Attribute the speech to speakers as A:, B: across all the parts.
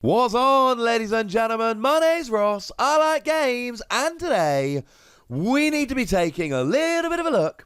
A: What's on, ladies and gentlemen? My name's Ross, I like games, and today we need to be taking a little bit of a look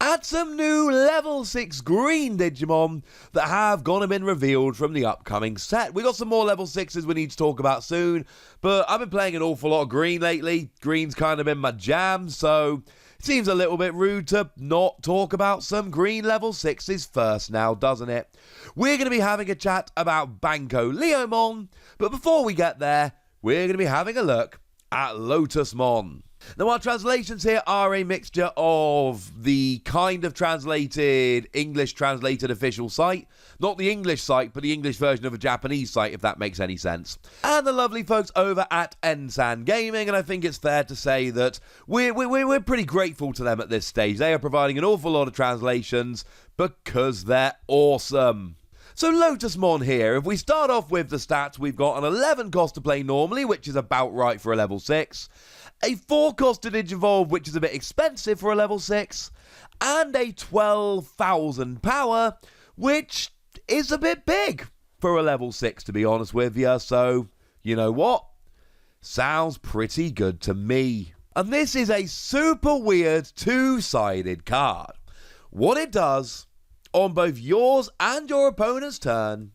A: at some new level 6 green Digimon that have gone and been revealed from the upcoming set. We got some more level 6s we need to talk about soon, but I've been playing an awful lot of green lately. Green's kind of been my jam, so it seems a little bit rude to not talk about some green level 6s first now, doesn't it? We're going to be having a chat about BanchoLeomon, but before we get there, we're going to be having a look at Lotusmon. Now, our translations here are a mixture of the kind of translated, English translated official site, not the English site, but the English version of a Japanese site, if that makes any sense, and the lovely folks over at Ensan Gaming, and I think it's fair to say that we're pretty grateful to them at this stage. They are providing an awful lot of translations because they're awesome. So Lotusmon here, if we start off with the stats, we've got an 11 cost to play normally, which is about right for a level 6, a 4 cost to Digivolve, which is a bit expensive for a level 6, and a 12,000 power, which is a bit big for a level 6, to be honest with you. So, you know what? Sounds pretty good to me. And this is a super weird two-sided card. What it does, on both yours and your opponent's turn,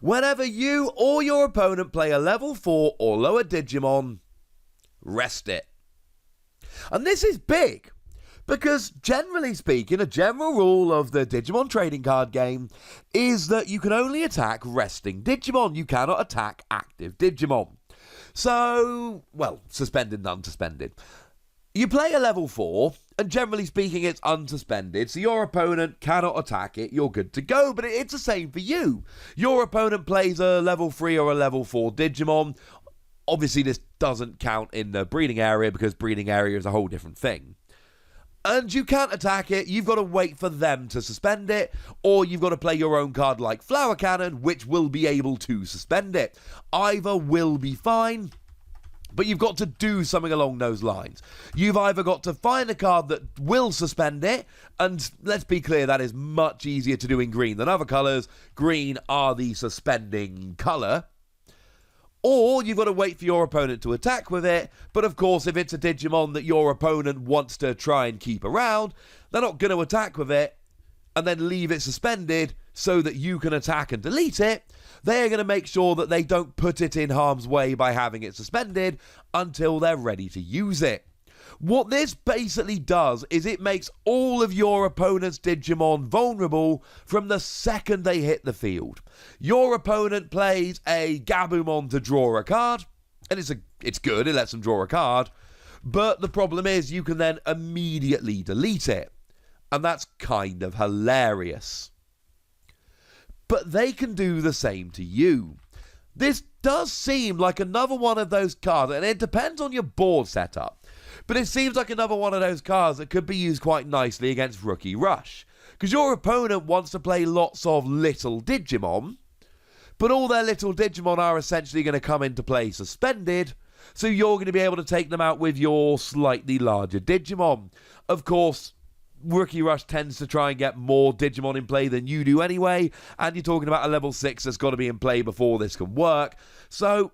A: whenever you or your opponent play a level 4 or lower Digimon, rest it. And this is big, because generally speaking, a general rule of the Digimon trading card game is that you can only attack resting Digimon. You cannot attack active Digimon. So, well, suspended and unsuspended. You play a level 4, and generally speaking, it's unsuspended, so your opponent cannot attack it, you're good to go, but it's the same for you. Your opponent plays a level 3 or a level 4 Digimon. Obviously, this doesn't count in the breeding area, because breeding area is a whole different thing. And you can't attack it, you've got to wait for them to suspend it, or you've got to play your own card like Flower Cannon, which will be able to suspend it. Either will be fine, but you've got to do something along those lines. You've either got to find a card that will suspend it, and let's be clear, that is much easier to do in green than other colours. Green are the suspending colour. Or you've got to wait for your opponent to attack with it, but of course if it's a Digimon that your opponent wants to try and keep around, they're not going to attack with it and then leave it suspended so that you can attack and delete it. They're going to make sure that they don't put it in harm's way by having it suspended until they're ready to use it. What this basically does is it makes all of your opponent's Digimon vulnerable from the second they hit the field. Your opponent plays a Gabumon to draw a card, and it's good, it lets them draw a card, but the problem is you can then immediately delete it, and that's kind of hilarious. But they can do the same to you. This does seem like another one of those cards, and it depends on your board setup, but it seems like another one of those cards that could be used quite nicely against Rookie Rush, because your opponent wants to play lots of little Digimon, but all their little Digimon are essentially going to come into play suspended, so you're going to be able to take them out with your slightly larger Digimon. Of course, Rookie Rush tends to try and get more Digimon in play than you do anyway, and you're talking about a level 6 that's got to be in play before this can work. So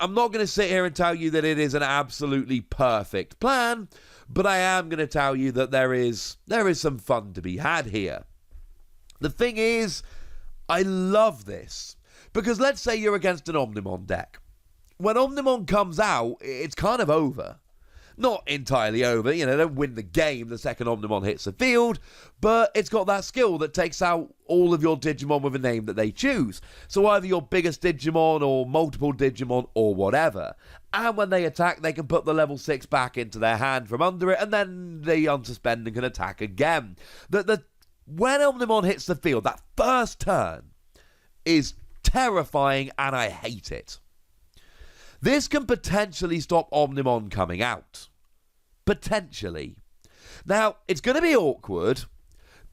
A: I'm not going to sit here and tell you that it is an absolutely perfect plan, but I am going to tell you that there is some fun to be had here. The thing is, I love this, because let's say you're against an Omnimon deck. When Omnimon comes out, it's kind of over. Not entirely over, you know, they don't win the game the second Omnimon hits the field, but it's got that skill that takes out all of your Digimon with a name that they choose. So either your biggest Digimon or multiple Digimon or whatever. And when they attack, they can put the level 6 back into their hand from under it, and then they unsuspend and can attack again. When Omnimon hits the field, that first turn is terrifying, and I hate it. This can potentially stop Omnimon coming out. Potentially. Now, it's going to be awkward,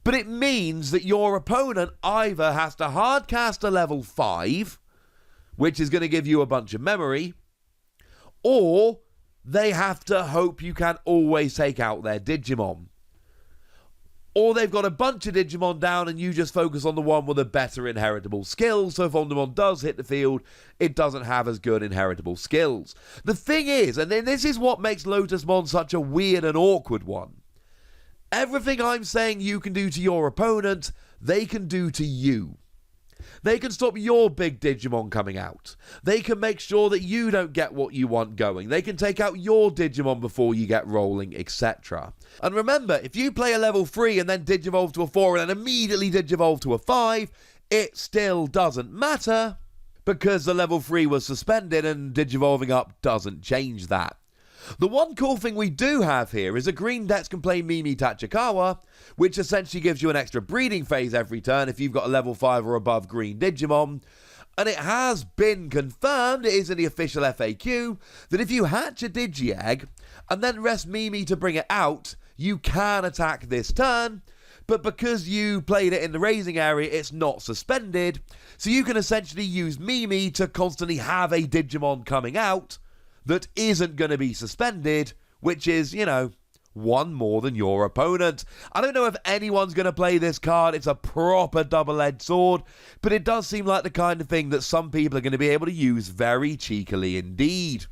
A: but it means that your opponent either has to hardcast a level 5, which is going to give you a bunch of memory, or they have to hope you can always take out their Digimon. Or they've got a bunch of Digimon down and you just focus on the one with a better inheritable skill, so if Omnimon does hit the field, it doesn't have as good inheritable skills. The thing is, and then this is what makes Lotusmon such a weird and awkward one, everything I'm saying you can do to your opponent, they can do to you. They can stop your big Digimon coming out. They can make sure that you don't get what you want going. They can take out your Digimon before you get rolling, etc. And remember, if you play a level 3 and then Digivolve to a 4 and then immediately Digivolve to a 5, it still doesn't matter because the level 3 was suspended and Digivolving up doesn't change that. The one cool thing we do have here is a green Dex can play Mimi Tachikawa, which essentially gives you an extra breeding phase every turn if you've got a level 5 or above green Digimon. And it has been confirmed, it is in the official FAQ, that if you hatch a Digi-Egg and then rest Mimi to bring it out, you can attack this turn. But because you played it in the raising area, it's not suspended. So you can essentially use Mimi to constantly have a Digimon coming out that isn't going to be suspended, which is, you know, one more than your opponent. I don't know if anyone's going to play this card. It's a proper double-edged sword, but it does seem like the kind of thing that some people are going to be able to use very cheekily indeed.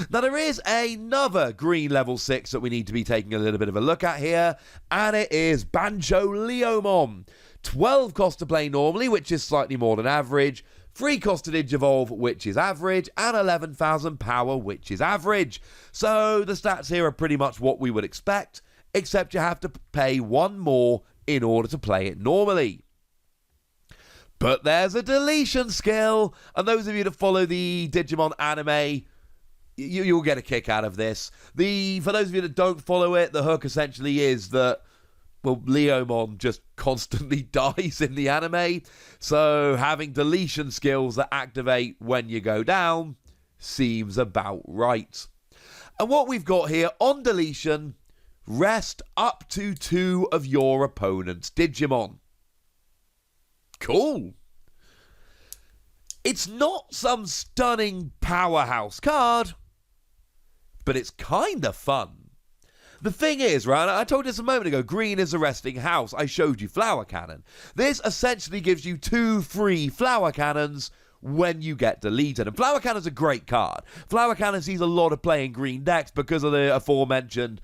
A: Now, there is another green level 6 that we need to be taking a little bit of a look at here, and it is BanchoLeomon. 12 cost to play normally, which is slightly more than average. 3 cost to Digivolve, which is average, and 11,000 power, which is average. So the stats here are pretty much what we would expect, except you have to pay 1 more in order to play it normally. But there's a deletion skill, and those of you that follow the Digimon anime, you'll get a kick out of this. For those of you that don't follow it, the hook essentially is that, well, Leomon just constantly dies in the anime, so having deletion skills that activate when you go down seems about right. And what we've got here on deletion, rest up to 2 of your opponent's Digimon. Cool. It's not some stunning powerhouse card, but it's kind of fun. The thing is, right, I told you this a moment ago, green is a resting house. I showed you Flower Cannon. This essentially gives you 2 free Flower Cannons when you get deleted. And Flower Cannon's a great card. Flower Cannon sees a lot of play in green decks because of the aforementioned.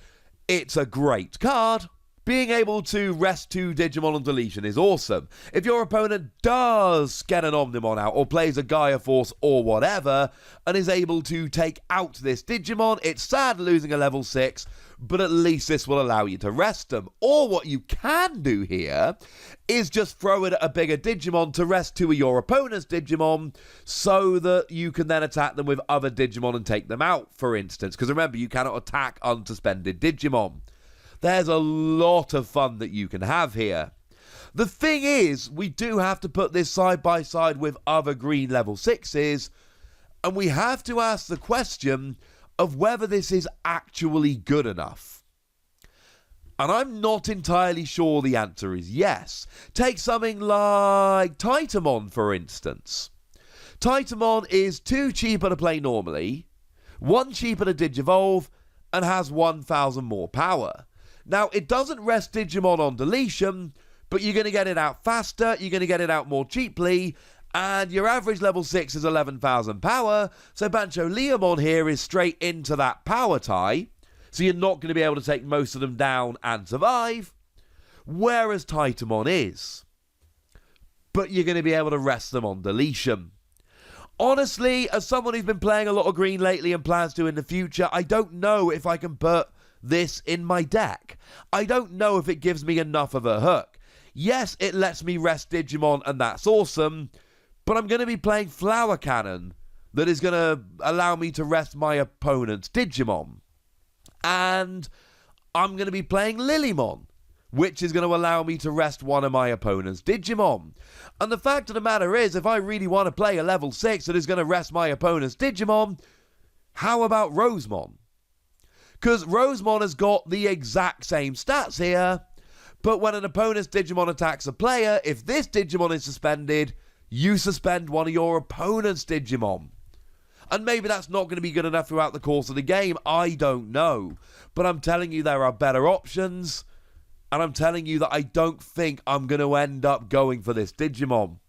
A: It's a great card. Being able to rest 2 Digimon on deletion is awesome. If your opponent does get an Omnimon out or plays a Gaia Force or whatever and is able to take out this Digimon, it's sad losing a level 6, but at least this will allow you to rest them. Or what you can do here is just throw it at a bigger Digimon to rest 2 of your opponent's Digimon so that you can then attack them with other Digimon and take them out, for instance. Because remember, you cannot attack unsuspended Digimon. There's a lot of fun that you can have here. The thing is, we do have to put this side by side with other green level 6s, and we have to ask the question of whether this is actually good enough. And I'm not entirely sure the answer is yes. Take something like Titamon, for instance. Titamon is 2 cheaper to play normally, 1 cheaper to Digivolve, and has 1,000 more power. Now, it doesn't rest Digimon on deletion, but you're going to get it out faster, you're going to get it out more cheaply, and your average level 6 is 11,000 power, so BanchoLeomon here is straight into that power tie, so you're not going to be able to take most of them down and survive, whereas Titamon is. But you're going to be able to rest them on deletion. Honestly, as someone who's been playing a lot of green lately and plans to in the future, I don't know if I can put this in my deck. I don't know if it gives me enough of a hook. Yes, it lets me rest Digimon and that's awesome, but I'm going to be playing Flower Cannon that is going to allow me to rest my opponent's Digimon. And I'm going to be playing Lilymon, which is going to allow me to rest one of my opponent's Digimon. And the fact of the matter is, if I really want to play a level 6 that is going to rest my opponent's Digimon, how about Rosemon? Because Rosemon has got the exact same stats here, but when an opponent's Digimon attacks a player, if this Digimon is suspended, you suspend one of your opponent's Digimon. And maybe that's not going to be good enough throughout the course of the game, I don't know. But I'm telling you, there are better options, And I'm telling you that I don't think I'm going to end up going for this Digimon.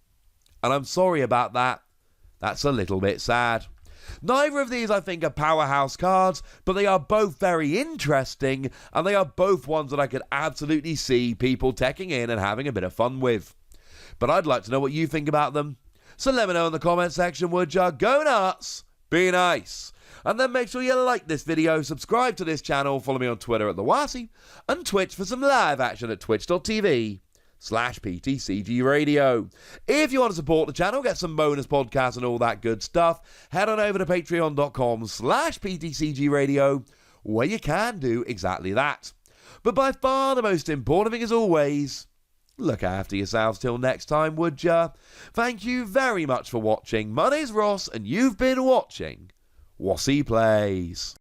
A: And I'm sorry about that. That's a little bit sad. Neither of these, I think, are powerhouse cards, but they are both very interesting, and they are both ones that I could absolutely see people teching in and having a bit of fun with. But I'd like to know what you think about them. So let me know in the comment section, would ya? Go nuts! Be nice! And then make sure you like this video, subscribe to this channel, follow me on Twitter at the Wossy, and Twitch for some live action at twitch.tv/PTCG Radio. If you want to support the channel, get some bonus podcasts and all that good stuff, head on over to patreon.com/PTCG Radio, where you can do exactly that. But by far the most important thing, as always, look after yourselves till next time, would ya? Thank you very much for watching. My name's Ross, and you've been watching Wossy Plays.